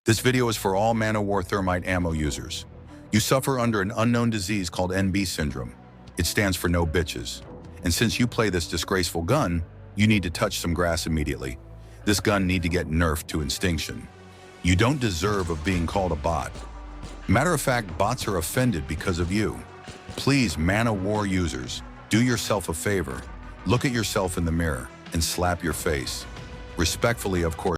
This video is for all Man of War Thermite ammo users. You suffer under an unknown disease called NB syndrome. It stands for no bitches. And since you play this disgraceful gun, you need to touch some grass immediately. This gun need to get nerfed to extinction. You don't deserve of being called a bot. Matter of fact, bots are offended because of you. Please, Man of War users, do yourself a favor. Look at yourself in the mirror and slap your face. Respectfully, of course.